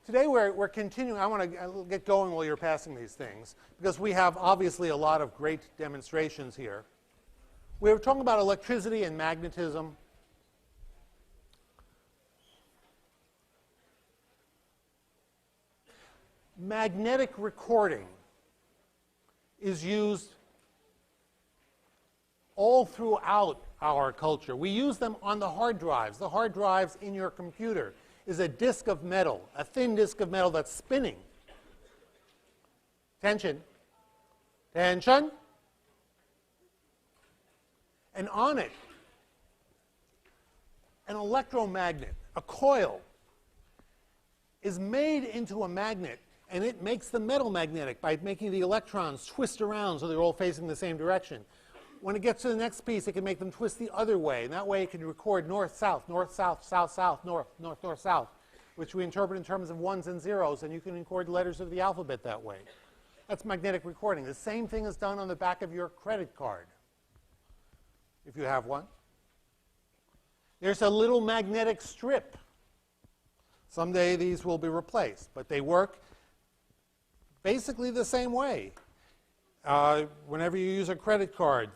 today we're continuing. I want to get going while you're passing these things, because we have obviously a lot of great demonstrations here. We were talking about electricity and magnetism. Magnetic recording is used all throughout our culture. We use them on the hard drives. The hard drives in your computer is a disk of metal, a thin disk of metal that's spinning. Tension. Tension. And on it, an electromagnet, a coil, is made into a magnet, and it makes the metal magnetic by making the electrons twist around so they're all facing the same direction. When it gets to the next piece, it can make them twist the other way, and that way it can record north, south, south, south, north, north, south, which we interpret in terms of ones and zeros, and you can record letters of the alphabet that way. That's magnetic recording. The same thing is done on the back of your credit card, if you have one. There's a little magnetic strip. Someday these will be replaced, but they work basically the same way. Whenever you use a credit card,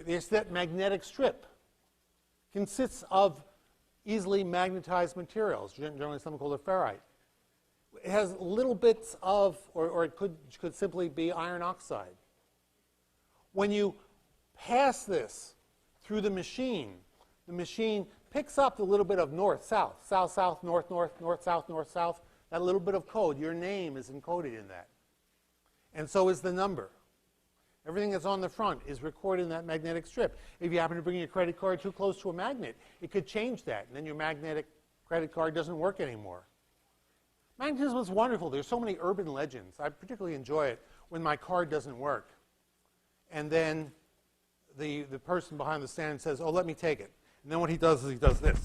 there's that magnetic strip. Consists of easily magnetized materials, generally something called a ferrite. It has little bits of, or it could simply be iron oxide. When you pass this through the machine picks up the little bit of north, south, south, south, north, north, north, south, north, south. That little bit of code, your name is encoded in that. And so is the number. Everything that's on the front is recorded in that magnetic strip. If you happen to bring your credit card too close to a magnet, it could change that, and then your magnetic credit card doesn't work anymore. Magnetism is wonderful. There's so many urban legends. I particularly enjoy it when my card doesn't work. And then the person behind the stand says, oh, let me take it. And then what he does is he does this.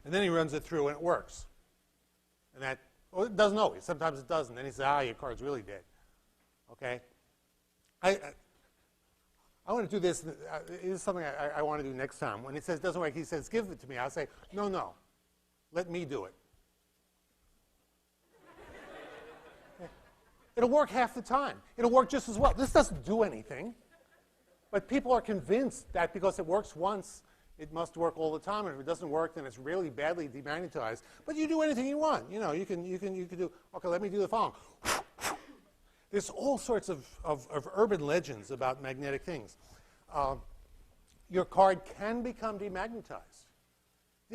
And then he runs it through, and it works. And that, well, it doesn't always. Sometimes it doesn't. Then he says, your card's really dead. Okay? I want to do this. This is something I want to do next time. When he says it doesn't work, he says, give it to me. I'll say, no, let me do it. Okay. It'll work half the time. It'll work just as well. This doesn't do anything. But people are convinced that because it works once, it must work all the time. And if it doesn't work, then it's really badly demagnetized. But you do anything you want. You know, you can do, okay, let me do the following. There's all sorts of urban legends about magnetic things. Your card can become demagnetized.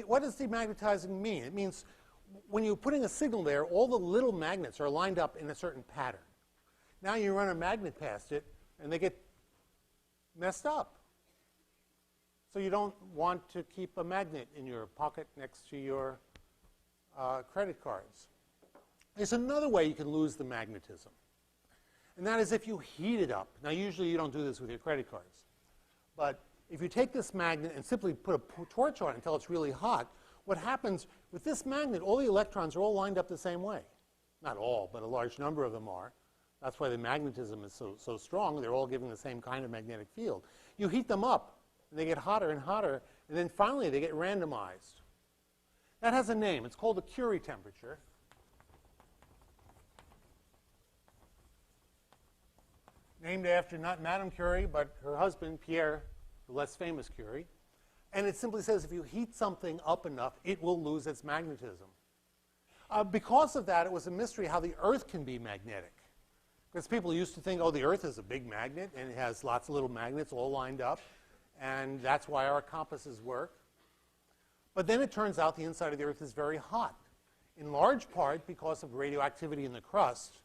What does demagnetizing mean? It means when you're putting a signal there, all the little magnets are lined up in a certain pattern. Now you run a magnet past it, and they get messed up. So you don't want to keep a magnet in your pocket next to your credit cards. There's another way you can lose the magnetism. And that is if you heat it up. Now, usually you don't do this with your credit cards. But if you take this magnet and simply put a torch on it until it's really hot, what happens with this magnet, all the electrons are all lined up the same way. Not all, but a large number of them are. That's why the magnetism is so strong. They're all giving the same kind of magnetic field. You heat them up, and they get hotter and hotter, and then finally they get randomized. That has a name. It's called the Curie temperature. Named after not Madame Curie, but her husband, Pierre, the less famous Curie. And it simply says if you heat something up enough, it will lose its magnetism. Because of that, it was a mystery how the Earth can be magnetic. Because people used to think, oh, the Earth is a big magnet, and it has lots of little magnets all lined up, and that's why our compasses work. But then it turns out the inside of the Earth is very hot, in large part because of radioactivity in the crust,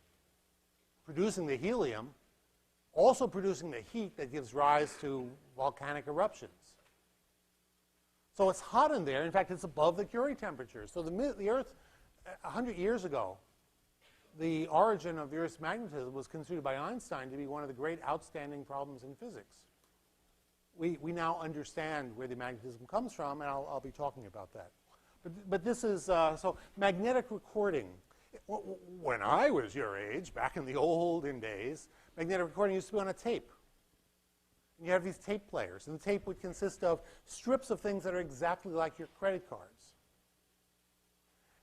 producing the helium, also producing the heat that gives rise to volcanic eruptions. So it's hot in there. In fact, it's above the Curie temperature. So the Earth, 100 years ago, the origin of the Earth's magnetism was considered by Einstein to be one of the great outstanding problems in physics. We now understand where the magnetism comes from, and I'll be talking about that. But this is, so magnetic recording. When I was your age, back in the olden days, magnetic recording used to be on a tape. And you have these tape players, and the tape would consist of strips of things that are exactly like your credit cards.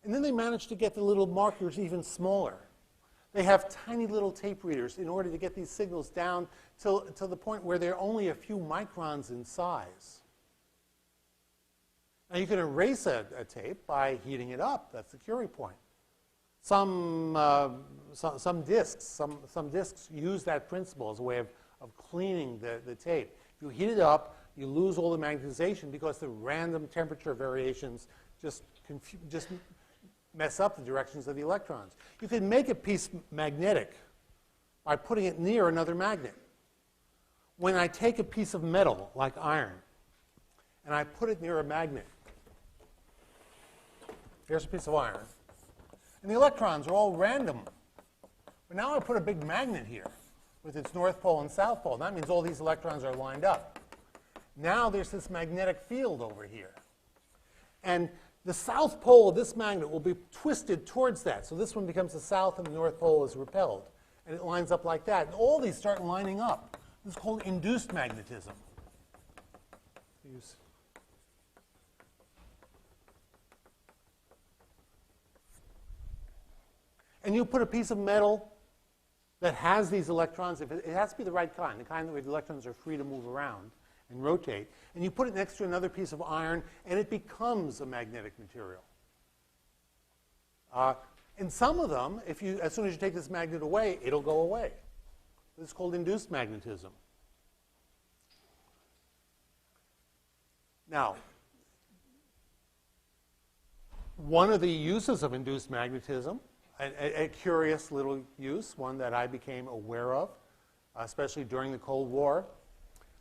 And then they managed to get the little markers even smaller. They have tiny little tape readers in order to get these signals down to the point where they're only a few microns in size. Now you can erase a tape by heating it up. That's the Curie point. Some disks use that principle as a way of cleaning the tape. If you heat it up, you lose all the magnetization because the random temperature variations just mess up the directions of the electrons. You can make a piece magnetic by putting it near another magnet. When I take a piece of metal, like iron, and I put it near a magnet, here's a piece of iron, and the electrons are all random. But now I put a big magnet here with its north pole and south pole. That means all these electrons are lined up. Now there's this magnetic field over here. And the south pole of this magnet will be twisted towards that. So this one becomes the south and the north pole is repelled. And it lines up like that. And all these start lining up. This is called induced magnetism. And you put a piece of metal that has these electrons. It has to be the right kind, the kind where the electrons are free to move around and rotate. And you put it next to another piece of iron, and it becomes a magnetic material. And some of them, as soon as you take this magnet away, it'll go away. This is called induced magnetism. Now, one of the uses of induced magnetism, a curious little use, one that I became aware of, especially during the Cold War,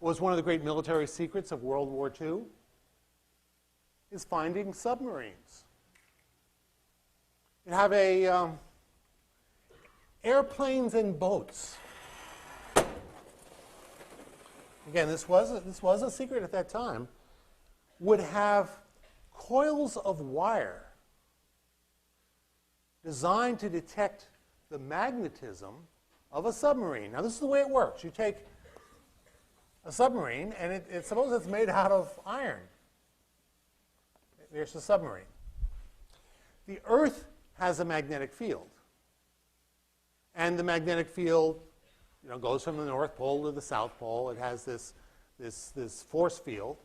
was one of the great military secrets of World War II, is finding submarines. You have airplanes and boats. Again, this was a secret at that time, would have coils of wire designed to detect the magnetism of a submarine. Now, this is the way it works. You take a submarine, and suppose it's made out of iron. There's the submarine. The Earth has a magnetic field. And the magnetic field goes from the North Pole to the South Pole. It has this force field.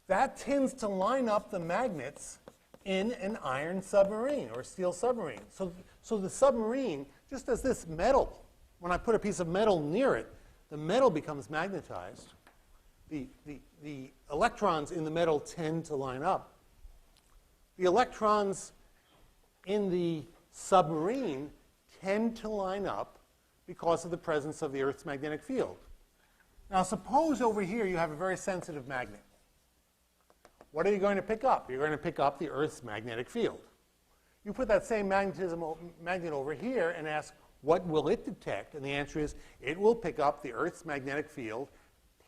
That tends to line up the magnets in an iron submarine or steel submarine. So the submarine, just as this metal, when I put a piece of metal near it, the metal becomes magnetized. The electrons in the metal tend to line up. The electrons in the submarine tend to line up because of the presence of the Earth's magnetic field. Now, suppose over here you have a very sensitive magnet. What are you going to pick up? You're going to pick up the Earth's magnetic field. You put that same magnet over here and ask, what will it detect? And the answer is, it will pick up the Earth's magnetic field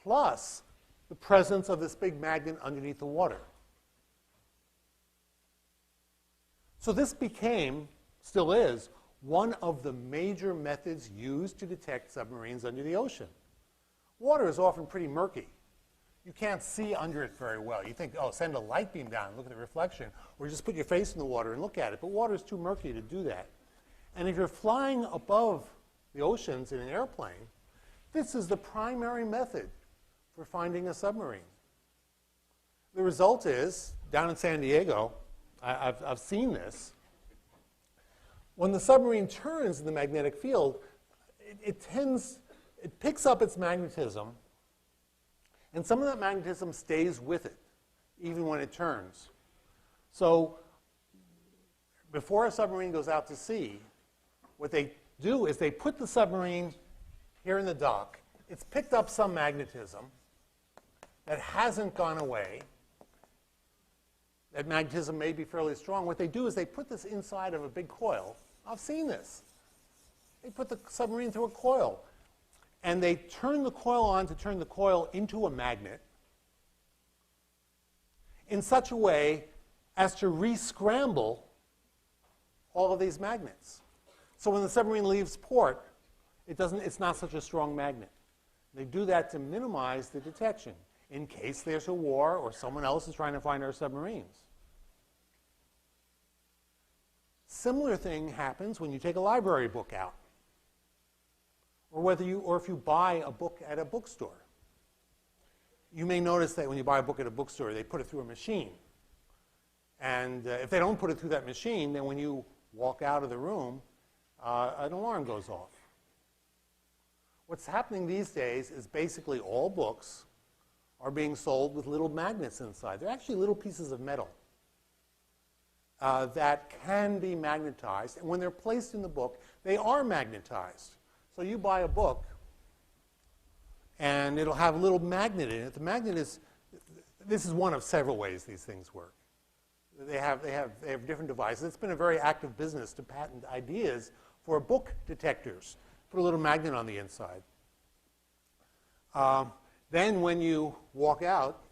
plus the presence of this big magnet underneath the water. So this became, still is, one of the major methods used to detect submarines under the ocean. Water is often pretty murky. You can't see under it very well. You think, oh, send a light beam down and look at the reflection, or just put your face in the water and look at it. But water is too murky to do that. And if you're flying above the oceans in an airplane, this is the primary method for finding a submarine. The result is, down in San Diego, I've seen this. When the submarine turns in the magnetic field, it picks up its magnetism, and some of that magnetism stays with it, even when it turns. So before a submarine goes out to sea, what they do is they put the submarine here in the dock. It's picked up some magnetism that hasn't gone away. That magnetism may be fairly strong. What they do is they put this inside of a big coil. I've seen this. They put the submarine through a coil. And they turn the coil on to turn the coil into a magnet in such a way as to re-scramble all of these magnets. So when the submarine leaves port, it's not such a strong magnet. They do that to minimize the detection in case there's a war or someone else is trying to find our submarines. Similar thing happens when you take a library book out, or if you buy a book at a bookstore. You may notice that when you buy a book at a bookstore, they put it through a machine. And if they don't put it through that machine, then when you walk out of the room, an alarm goes off. What's happening these days is basically all books are being sold with little magnets inside. They're actually little pieces of metal that can be magnetized. And when they're placed in the book, they are magnetized. So you buy a book, and it'll have a little magnet in it. The magnet is, this is one of several ways these things work. They have different devices. It's been a very active business to patent ideas for book detectors. Put a little magnet on the inside. Then when you walk out,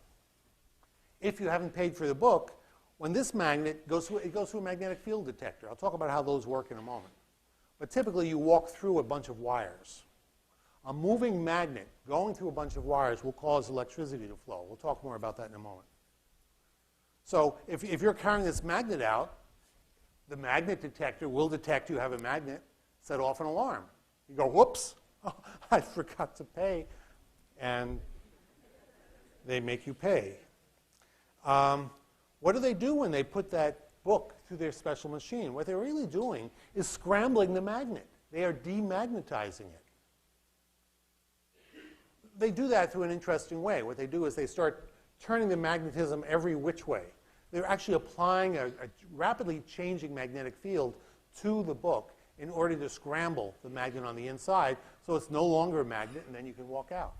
if you haven't paid for the book, when this magnet goes through, it goes through a magnetic field detector. I'll talk about how those work in a moment. But typically you walk through a bunch of wires. A moving magnet going through a bunch of wires will cause electricity to flow. We'll talk more about that in a moment. So if you're carrying this magnet out, the magnet detector will detect you have a magnet, set off an alarm. You go, whoops, oh, I forgot to pay, and they make you pay. What do they do when they put that book through their special machine? What they're really doing is scrambling the magnet. They are demagnetizing it. They do that through an interesting way. What they do is they start turning the magnetism every which way. They're actually applying a rapidly changing magnetic field to the book in order to scramble the magnet on the inside so it's no longer a magnet, and then you can walk out.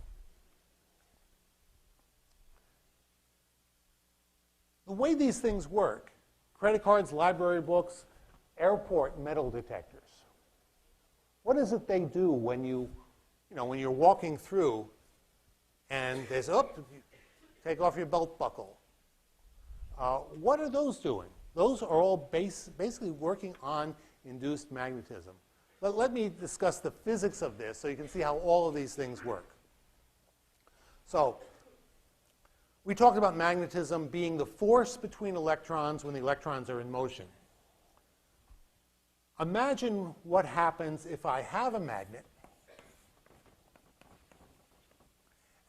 The way these things work, credit cards, library books, airport metal detectors. What is it they do when when you're walking through and there's, take off your belt buckle? What are those doing? Those are all basically working on induced magnetism. Let me discuss the physics of this so you can see how all of these things work. So we talked about magnetism being the force between electrons when the electrons are in motion. Imagine what happens if I have a magnet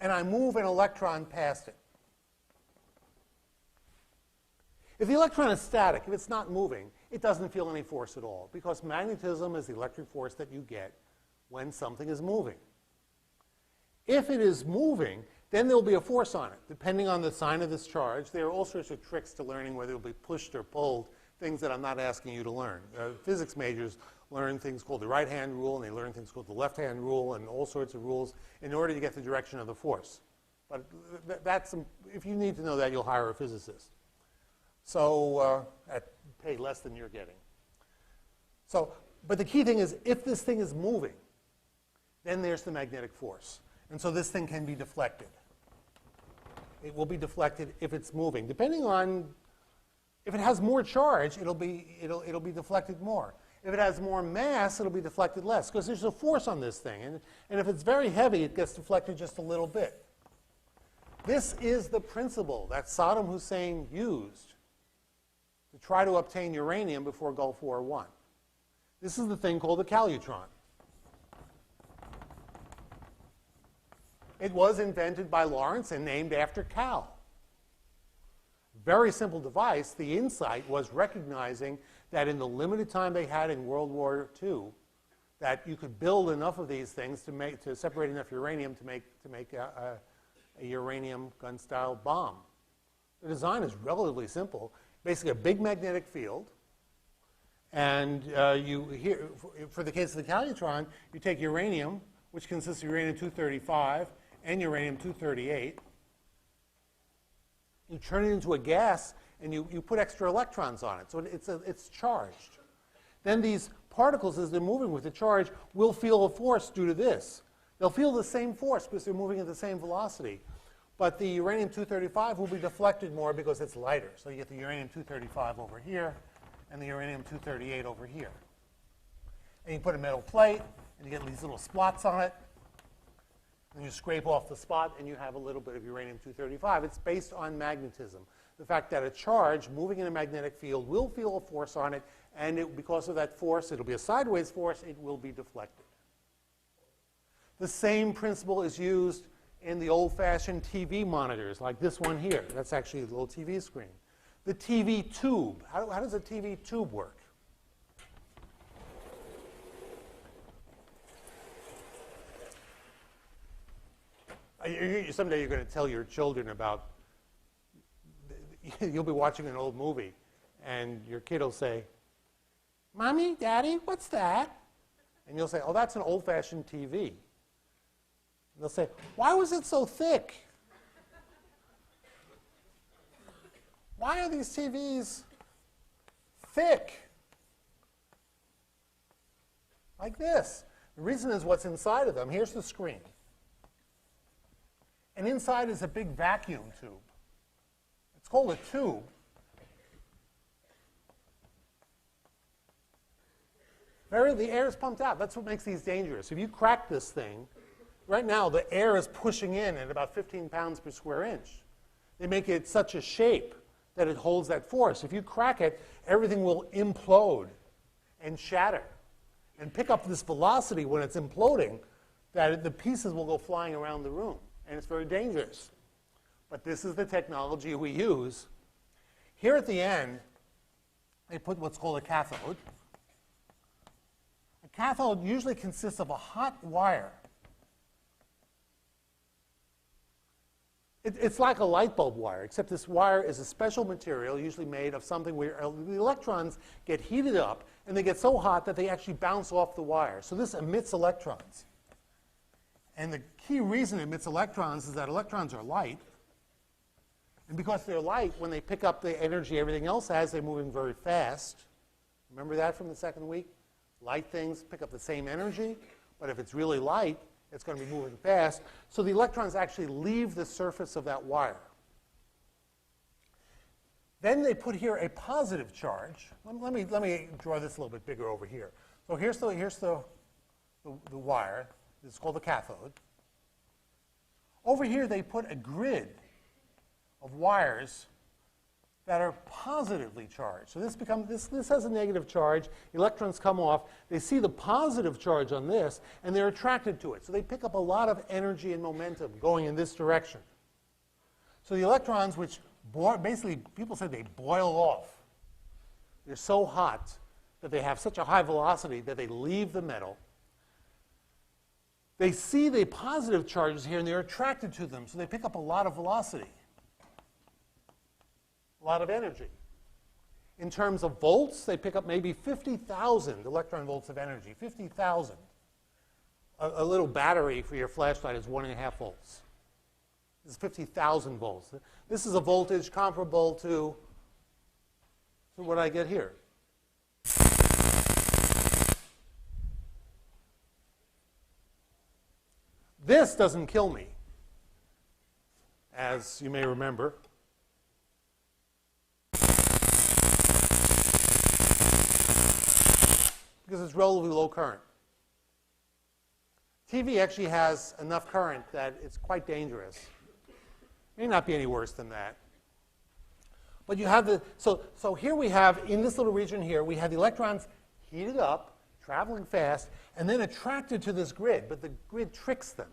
and I move an electron past it. If the electron is static, if it's not moving, it doesn't feel any force at all, because magnetism is the electric force that you get when something is moving. If it is moving, then there will be a force on it, depending on the sign of this charge. There are all sorts of tricks to learning whether it will be pushed or pulled, things that I'm not asking you to learn. Physics majors learn things called the right-hand rule, and they learn things called the left-hand rule, and all sorts of rules in order to get the direction of the force. But if you need to know that, you'll hire a physicist. So pay less than you're getting. But the key thing is, if this thing is moving, then there's the magnetic force. And so this thing can be deflected. It will be deflected if it's moving. Depending on, if it has more charge, it'll be deflected more. If it has more mass, it'll be deflected less, because there's a force on this thing. And if it's very heavy, it gets deflected just a little bit. This is the principle that Saddam Hussein used to try to obtain uranium before Gulf War I. This is the thing called the calutron. It was invented by Lawrence and named after Cal. Very simple device. The insight was recognizing that in the limited time they had in World War II, that you could build enough of these things to separate enough uranium to make a uranium gun-style bomb. The design is relatively simple. Basically, a big magnetic field, and for the case of the calutron, you take uranium, which consists of uranium-235 and uranium-238. You turn it into a gas, and you put extra electrons on it, so it's charged. Then these particles, as they're moving with the charge, will feel a force due to this. They'll feel the same force because they're moving at the same velocity. But the uranium-235 will be deflected more because it's lighter. So you get the uranium-235 over here and the uranium-238 over here. And you put a metal plate, and you get these little spots on it. And you scrape off the spot, and you have a little bit of uranium-235. It's based on magnetism. the fact that a charge moving in a magnetic field will feel a force on it, and because of that force, it'll be a sideways force, it will be deflected. The same principle is used in the old-fashioned TV monitors, like this one here. That's actually a little TV screen. The TV tube. How does a TV tube work? Someday you're going to tell your children about, you'll be watching an old movie, and your kid will say, "Mommy, Daddy, what's that?" And you'll say, "Oh, that's an old-fashioned TV." And they'll say, "Why was it so thick? Why are these TVs thick? Like this?" The reason is what's inside of them. Here's the screen. And inside is a big vacuum tube. It's called a tube. The air is pumped out. That's what makes these dangerous. If you crack this thing, right now the air is pushing in at about 15 pounds per square inch. They make it such a shape that it holds that force. If you crack it, everything will implode and shatter and pick up this velocity when it's imploding that the pieces will go flying around the room. And it's very dangerous. But this is the technology we use. Here at the end, they put what's called a cathode. A cathode usually consists of a hot wire. It's like a light bulb wire, except this wire is a special material, usually made of something where the electrons get heated up, and they get so hot that they actually bounce off the wire. So this emits electrons. And the key reason it emits electrons is that electrons are light. And because they're light, when they pick up the energy everything else has, they're moving very fast. Remember that from the second week? Light things pick up the same energy, but if it's really light, it's going to be moving fast. So the electrons actually leave the surface of that wire. Then they put here a positive charge. Let me draw this a little bit bigger over here. So here's the wire. It's called the cathode. Over here, they put a grid of wires that are positively charged. So this has a negative charge. Electrons come off. They see the positive charge on this, and they're attracted to it. So they pick up a lot of energy and momentum going in this direction. So the electrons, which basically people said they boil off. They're so hot that they have such a high velocity that they leave the metal. They see the positive charges here, and they're attracted to them, so they pick up a lot of velocity, a lot of energy. In terms of volts, they pick up maybe 50,000 electron volts of energy, 50,000. A little battery for your flashlight is 1.5 volts. This is 50,000 volts. This is a voltage comparable to what I get here. This doesn't kill me, as you may remember. Because it's relatively low current. TV actually has enough current that it's quite dangerous. It may not be any worse than that. But you have so here we have, in this little region here, we have the electrons heated up, traveling fast, and then attracted to this grid, but the grid tricks them.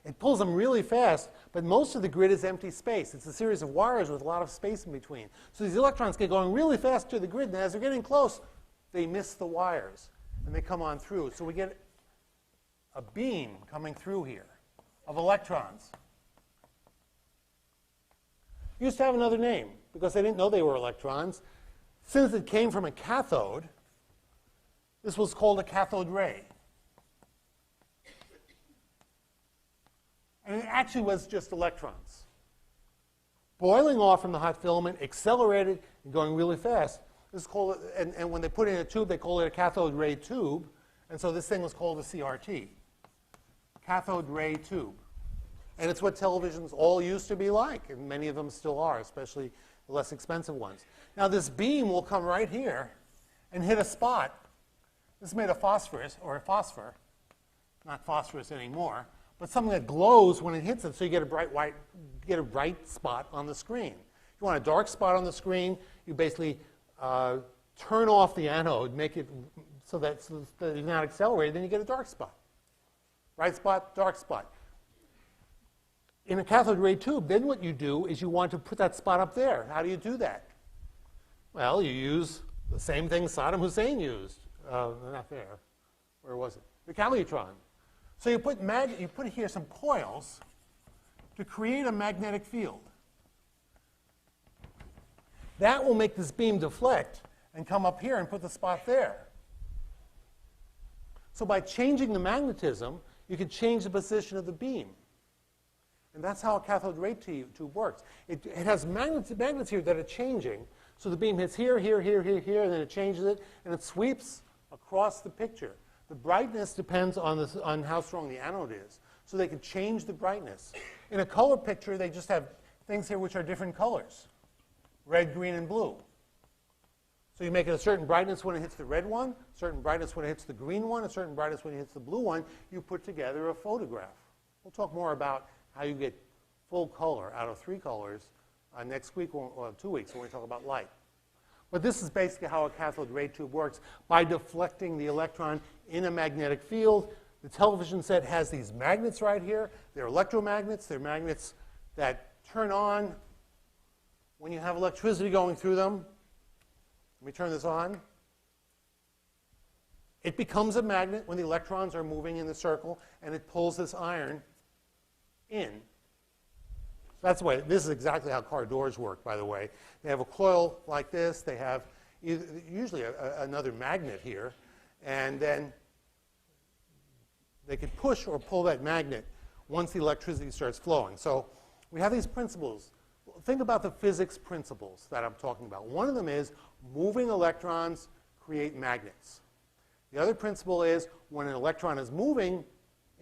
It pulls them really fast, but most of the grid is empty space. It's a series of wires with a lot of space in between. So these electrons get going really fast to the grid, and as they're getting close, they miss the wires, and they come on through. So we get a beam coming through here of electrons. It used to have another name, because they didn't know they were electrons. Since it came from a cathode, this was called a cathode ray. And it actually was just electrons boiling off from the hot filament, accelerated, and going really fast. This is called, and when they put it in a tube, they call it a cathode ray tube. And so this thing was called a CRT, cathode ray tube. And it's what televisions all used to be like, and many of them still are, especially the less expensive ones. Now this beam will come right here and hit a spot. This is made of phosphorus, or a phosphor, not phosphorus anymore, but something that glows when it hits it, so you get a bright spot on the screen. If you want a dark spot on the screen, you basically turn off the anode, make it so that it's not accelerated, then you get a dark spot. Bright spot, dark spot. In a cathode ray tube, then what you do is you want to put that spot up there. How do you do that? Well, you use the same thing Saddam Hussein used. Not there. Where was it? The calutron. So you put here some coils to create a magnetic field. That will make this beam deflect and come up here and put the spot there. So by changing the magnetism, you can change the position of the beam. And that's how a cathode ray tube works. It has magnets here that are changing. So the beam hits here, here, here, here, here, and then it changes it, and it sweeps across the picture. The brightness depends on how strong the anode is. So they can change the brightness. In a color picture, they just have things here which are different colors. Red, green, and blue. So you make it a certain brightness when it hits the red one, a certain brightness when it hits the green one, a certain brightness when it hits the blue one. You put together a photograph. We'll talk more about how you get full color out of 3 colors next week or 2 weeks when we talk about light. But this is basically how a cathode ray tube works, by deflecting the electron in a magnetic field. The television set has these magnets right here. They're electromagnets. They're magnets that turn on when you have electricity going through them. Let me turn this on. It becomes a magnet when the electrons are moving in the circle, and it pulls this iron in. That's the way. This is exactly how car doors work, by the way. They have a coil like this. They have usually another magnet here, and then they can push or pull that magnet once the electricity starts flowing. So we have these principles. Think about the physics principles that I'm talking about. One of them is moving electrons create magnets. The other principle is when an electron is moving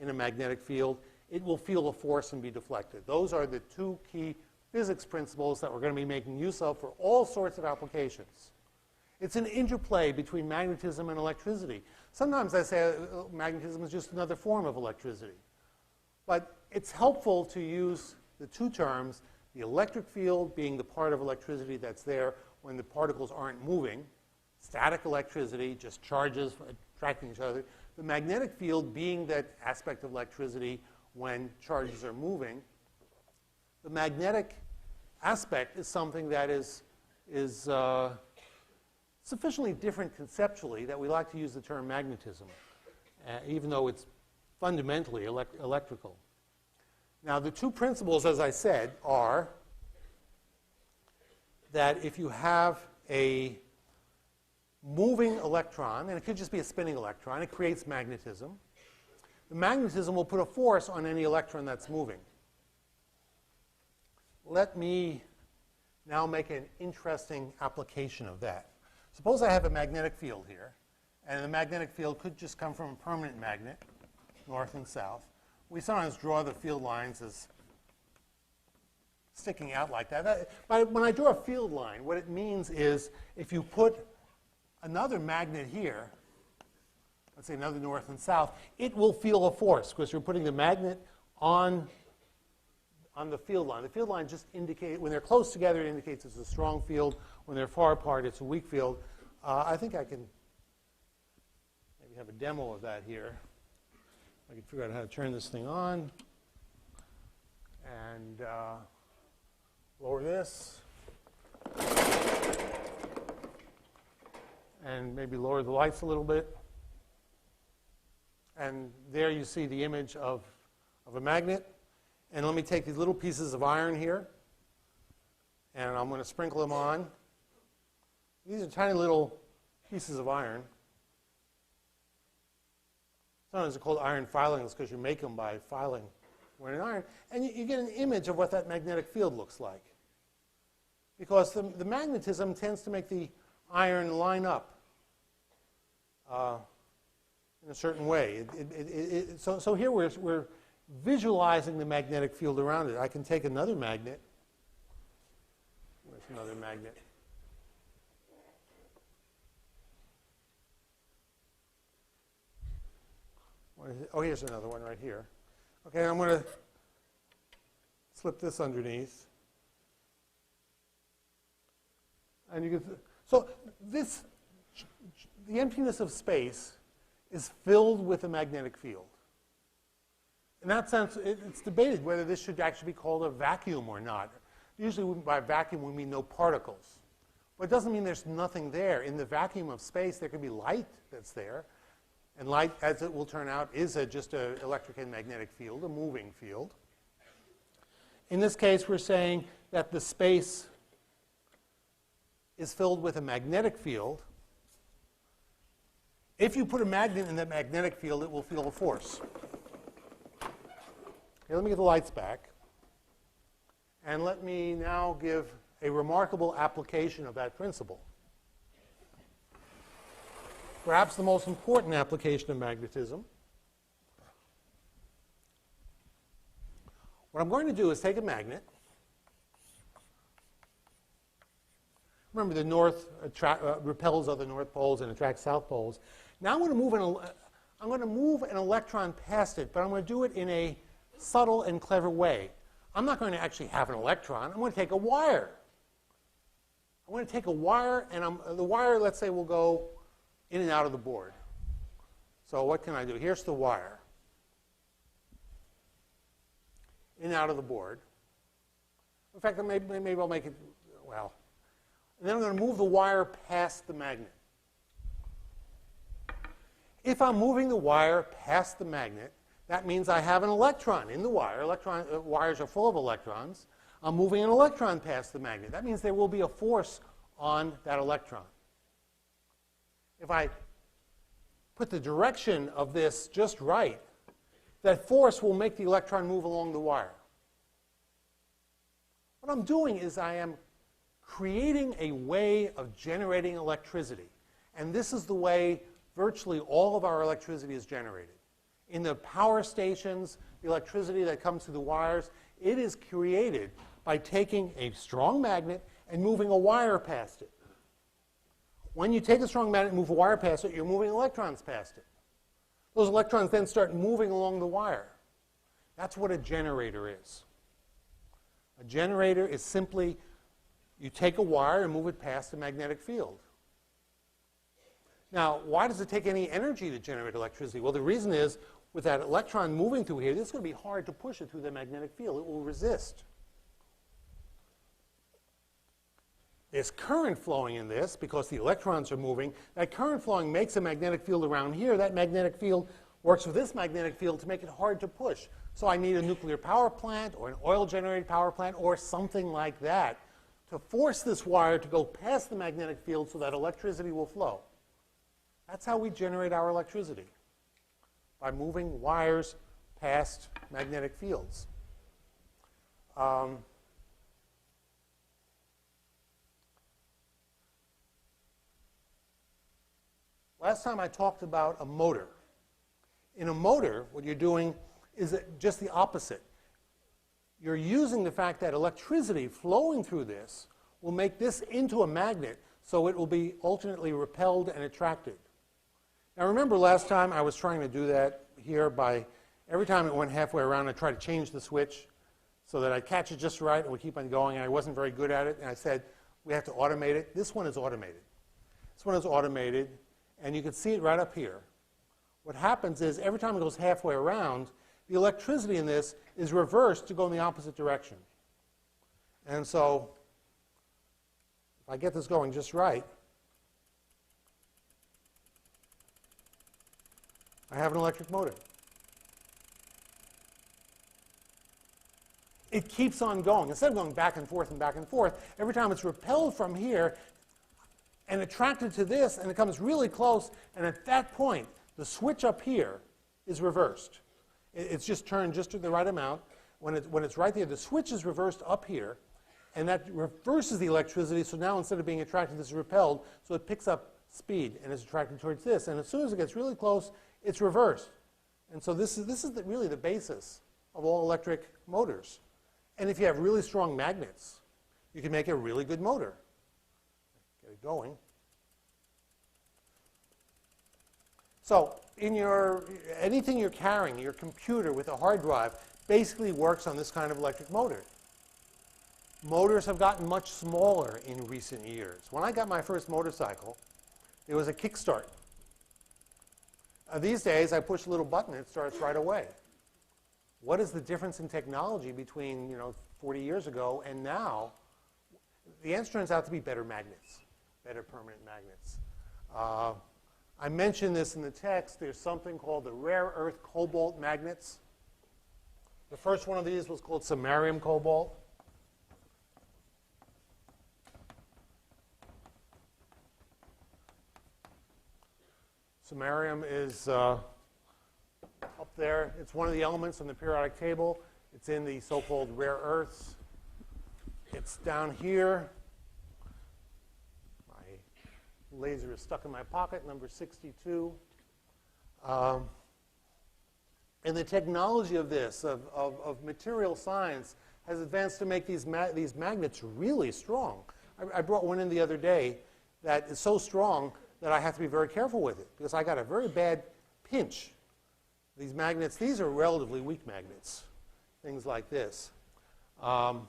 in a magnetic field, it will feel a force and be deflected. Those are the 2 key physics principles that we're going to be making use of for all sorts of applications. It's an interplay between magnetism and electricity. Sometimes I say magnetism is just another form of electricity. But it's helpful to use the 2 terms, the electric field being the part of electricity that's there when the particles aren't moving, static electricity, just charges attracting each other, the magnetic field being that aspect of electricity when charges are moving. The magnetic aspect is something that is sufficiently different conceptually that we like to use the term magnetism, even though it's fundamentally electrical. Now, the 2 principles, as I said, are that if you have a moving electron, and it could just be a spinning electron, it creates magnetism. The magnetism will put a force on any electron that's moving. Let me now make an interesting application of that. Suppose I have a magnetic field here, and the magnetic field could just come from a permanent magnet, north and south. We sometimes draw the field lines as sticking out like that. When I draw a field line, what it means is if you put another magnet here, let's say another north and south, it will feel a force because you're putting the magnet on the field line. The field line just indicates, when they're close together, it indicates it's a strong field. When they're far apart, it's a weak field. I think I can maybe have a demo of that here. I can figure out how to turn this thing on and lower this and maybe lower the lights a little bit. And there you see the image of a magnet. And let me take these little pieces of iron here, and I'm going to sprinkle them on. These are tiny little pieces of iron. Sometimes they're called iron filings because you make them by filing an iron. And you get an image of what that magnetic field looks like. Because the magnetism tends to make the iron line up in a certain way. So here we're visualizing the magnetic field around it. I can take another magnet. Where's another magnet? Oh, here's another one right here. Okay, I'm going to slip this underneath. And you can, so this, the emptiness of space is filled with a magnetic field. In that sense, it's debated whether this should actually be called a vacuum or not. Usually by vacuum we mean no particles. But it doesn't mean there's nothing there. In the vacuum of space there could be light that's there. And light, as it will turn out, is just an electric and magnetic field, a moving field. In this case we're saying that the space is filled with a magnetic field. If you put a magnet in that magnetic field, it will feel a force. Okay, let me get the lights back. And let me now give a remarkable application of that principle. Perhaps the most important application of magnetism. What I'm going to do is take a magnet. Remember, the north repels other north poles and attracts south poles. Now I'm going to move an electron past it, but I'm going to do it in a subtle and clever way. I'm not going to actually have an electron. I'm going to take a wire. I'm going to take a wire, and the wire, let's say, will go in and out of the board. So what can I do? Here's the wire. In and out of the board. In fact, maybe I'll make it, well. And then I'm going to move the wire past the magnet. If I'm moving the wire past the magnet, that means I have an electron in the wire. Wires are full of electrons. I'm moving an electron past the magnet. That means there will be a force on that electron. If I put the direction of this just right, that force will make the electron move along the wire. What I'm doing is I am creating a way of generating electricity. And this is the way virtually all of our electricity is generated. In the power stations, the electricity that comes through the wires, it is created by taking a strong magnet and moving a wire past it. When you take a strong magnet and move a wire past it, you're moving electrons past it. Those electrons then start moving along the wire. That's what a generator is. A generator is simply, you take a wire and move it past a magnetic field. Now, why does it take any energy to generate electricity? Well, the reason is, with that electron moving through here, this is going to be hard to push it through the magnetic field. It will resist. There's current flowing in this because the electrons are moving. That current flowing makes a magnetic field around here. That magnetic field works with this magnetic field to make it hard to push. So I need a nuclear power plant or an oil-generated power plant or something like that to force this wire to go past the magnetic field so that electricity will flow. That's how we generate our electricity, by moving wires past magnetic fields. Last time I talked about a motor. In a motor, what you're doing is just the opposite. You're using the fact that electricity flowing through this will make this into a magnet, so it will be alternately repelled and attracted. Now remember last time I was trying to do that here by, every time it went halfway around, I tried to change the switch so that I'd catch it just right and would keep on going, and I wasn't very good at it, and I said, we have to automate it. This one is automated. This one is automated, and you can see it right up here. What happens is, every time it goes halfway around, the electricity in this is reversed to go in the opposite direction. And so, if I get this going just right, I have an electric motor. It keeps on going. Instead of going back and forth, every time it's repelled from here and attracted to this, and it comes really close, and at that point, the switch up here is reversed. It's just turned just to the right amount. When it's right there, the switch is reversed up here, and that reverses the electricity, so now instead of being attracted, this is repelled, so it picks up speed and is attracted towards this. And as soon as it gets really close, it's reversed. And so this is really the basis of all electric motors. And if you have really strong magnets, you can make a really good motor. Get it going. So in anything you're carrying, your computer with a hard drive basically works on this kind of electric motor. Motors have gotten much smaller in recent years. When I got my first motorcycle, it was a kickstart. These days, I push a little button, it starts right away. What is the difference in technology between 40 years ago and now? The answer turns out to be better magnets, better permanent magnets. I mentioned this in the text. There's something called the rare earth cobalt magnets. The first one of these was called samarium cobalt. Samarium is up there. It's one of the elements on the periodic table. It's in the so-called rare earths. It's down here. My laser is stuck in my pocket, number 62. And the technology of this, of material science, has advanced to make these magnets really strong. I brought one in the other day that is so strong that I have to be very careful with it, because I got a very bad pinch. These magnets, these are relatively weak magnets, things like this. But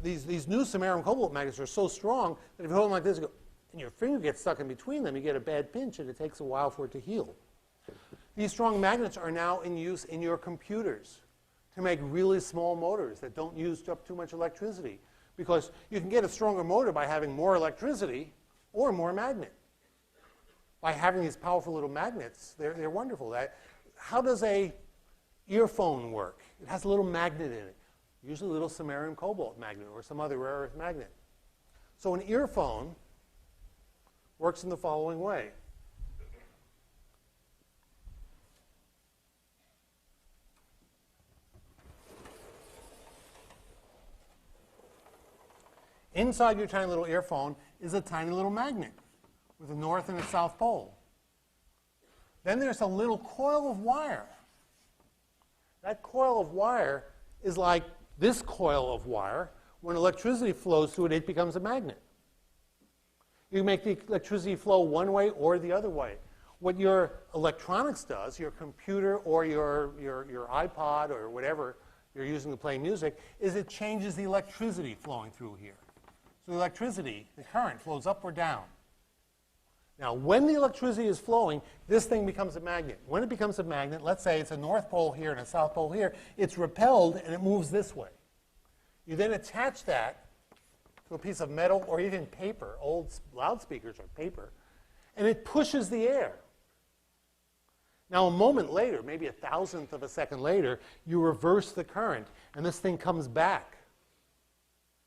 these new samarium cobalt magnets are so strong that if you hold them like this and your finger gets stuck in between them, you get a bad pinch, and it takes a while for it to heal. These strong magnets are now in use in your computers to make really small motors that don't use up too much electricity, because you can get a stronger motor by having more electricity or more magnet. By having these powerful little magnets, they're wonderful. How does a earphone work? It has a little magnet in it, usually a little samarium cobalt magnet or some other rare earth magnet. So an earphone works in the following way. Inside your tiny little earphone is a tiny little magnet with a north and a south pole. Then there's a little coil of wire. That coil of wire is like this coil of wire. When electricity flows through it, it becomes a magnet. You can make the electricity flow one way or the other way. What your electronics does, your computer or your iPod or whatever you're using to play music, is it changes the electricity flowing through here. So the electricity, the current, flows up or down. Now, when the electricity is flowing, this thing becomes a magnet. When it becomes a magnet, let's say it's a north pole here and a south pole here, it's repelled and it moves this way. You then attach that to a piece of metal or even paper, old loudspeakers or paper, and it pushes the air. Now, a moment later, maybe 1,000th of a second later, you reverse the current, and this thing comes back.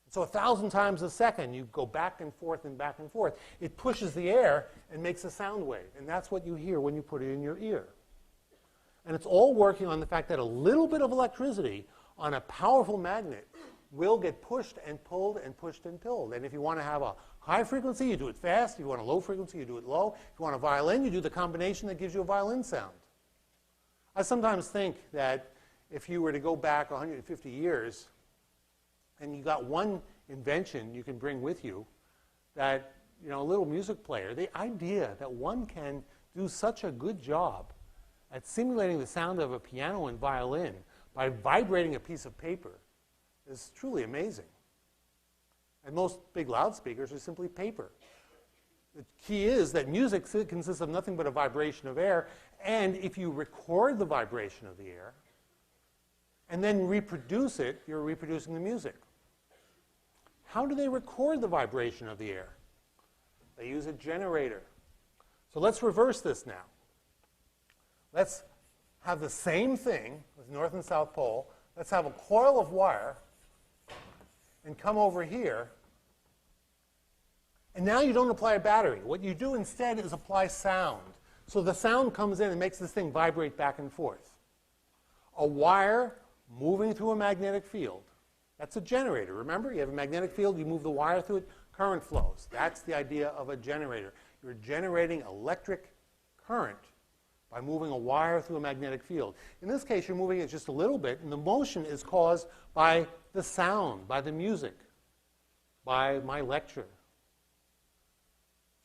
So 1,000 times a second, you go back and forth and back and forth. It pushes the air and makes a sound wave. And that's what you hear when you put it in your ear. And it's all working on the fact that a little bit of electricity on a powerful magnet will get pushed and pulled and pushed and pulled. And if you want to have a high frequency, you do it fast. If you want a low frequency, you do it low. If you want a violin, you do the combination that gives you a violin sound. I sometimes think that if you were to go back 150 years, and you got one invention you can bring with you, that, a little music player, the idea that one can do such a good job at simulating the sound of a piano and violin by vibrating a piece of paper is truly amazing. And most big loudspeakers are simply paper. The key is that music consists of nothing but a vibration of air, and if you record the vibration of the air and then reproduce it, you're reproducing the music. How do they record the vibration of the air? They use a generator. So let's reverse this now. Let's have the same thing with north and south pole. Let's have a coil of wire and come over here. And now you don't apply a battery. What you do instead is apply sound. So the sound comes in and makes this thing vibrate back and forth. A wire moving through a magnetic field. That's a generator. Remember, you have a magnetic field, you move the wire through it, current flows. That's the idea of a generator. You're generating electric current by moving a wire through a magnetic field. In this case, you're moving it just a little bit, and the motion is caused by the sound, by the music, by my lecture.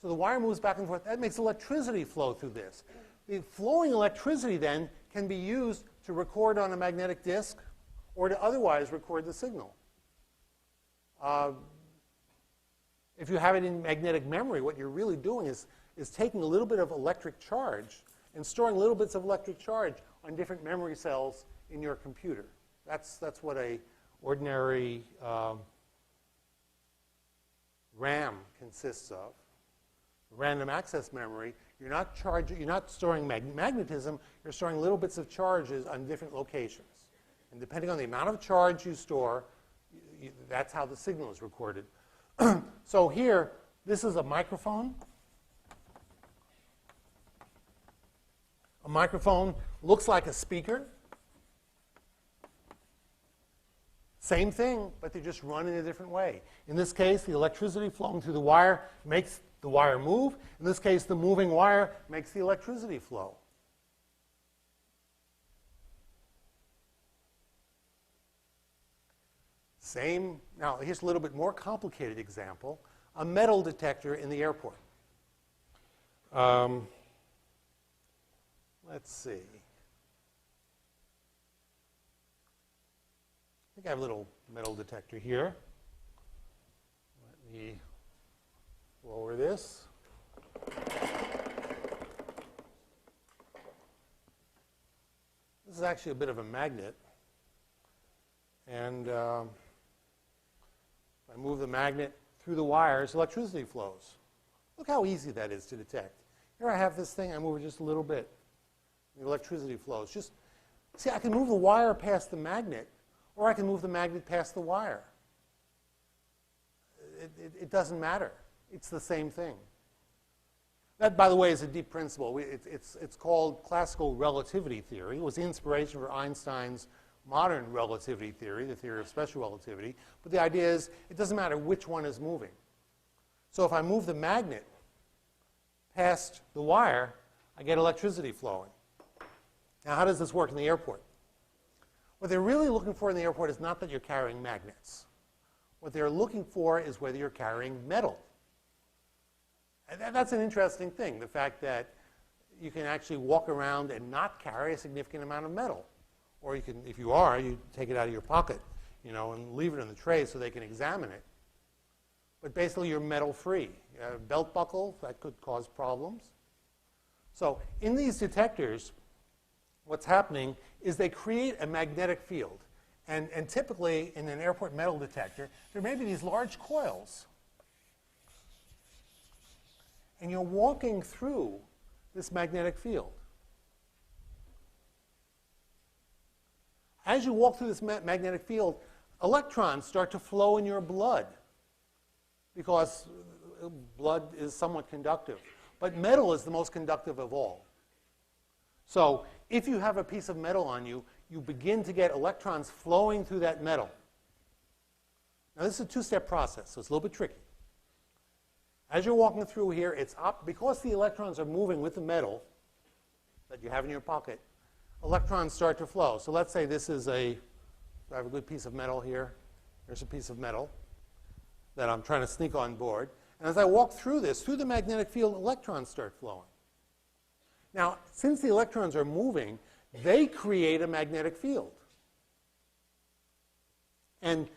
So the wire moves back and forth. That makes electricity flow through this. The flowing electricity then can be used to record on a magnetic disk or to otherwise record the signal. If you have it in magnetic memory, what you're really doing is taking a little bit of electric charge and storing little bits of electric charge on different memory cells in your computer. That's what a ordinary RAM consists of. Random access memory, you're not storing magnetism, you're storing little bits of charges on different locations. And depending on the amount of charge you store, that's how the signal is recorded. So here, this is a microphone. A microphone looks like a speaker. Same thing, but they just run in a different way. In this case, the electricity flowing through the wire makes the wire move. In this case, the moving wire makes the electricity flow. Same. Now, here's a little bit more complicated example. A metal detector in the airport. Let's see. I think I have a little metal detector here. Let me lower this. This is actually a bit of a magnet. And if I move the magnet through the wires, electricity flows. Look how easy that is to detect. Here I have this thing, I move it just a little bit. The electricity flows. Just see, I can move the wire past the magnet, or I can move the magnet past the wire. It doesn't matter. It's the same thing. That, by the way, is a deep principle. It's called classical relativity theory. It was the inspiration for Einstein's modern relativity theory, the theory of special relativity. But the idea is it doesn't matter which one is moving. So if I move the magnet past the wire, I get electricity flowing. Now, how does this work in the airport? What they're really looking for in the airport is not that you're carrying magnets. What they're looking for is whether you're carrying metal. And that's an interesting thing, the fact that you can actually walk around and not carry a significant amount of metal. Or you can, if you are, you take it out of your pocket, and leave it in the tray so they can examine it. But basically, you're metal-free. A belt buckle, that could cause problems. So in these detectors, what's happening is they create a magnetic field. And typically, in an airport metal detector, there may be these large coils. And you're walking through this magnetic field. As you walk through this magnetic field, electrons start to flow in your blood because blood is somewhat conductive. But metal is the most conductive of all. So if you have a piece of metal on you, you begin to get electrons flowing through that metal. Now, this is a two-step process, so it's a little bit tricky. As you're walking through here, it's up because the electrons are moving with the metal that you have in your pocket. Electrons start to flow. So let's say this is I have a good piece of metal here. There's a piece of metal that I'm trying to sneak on board. And as I walk through this, through the magnetic field, electrons start flowing. Now, since the electrons are moving, they create a magnetic field. And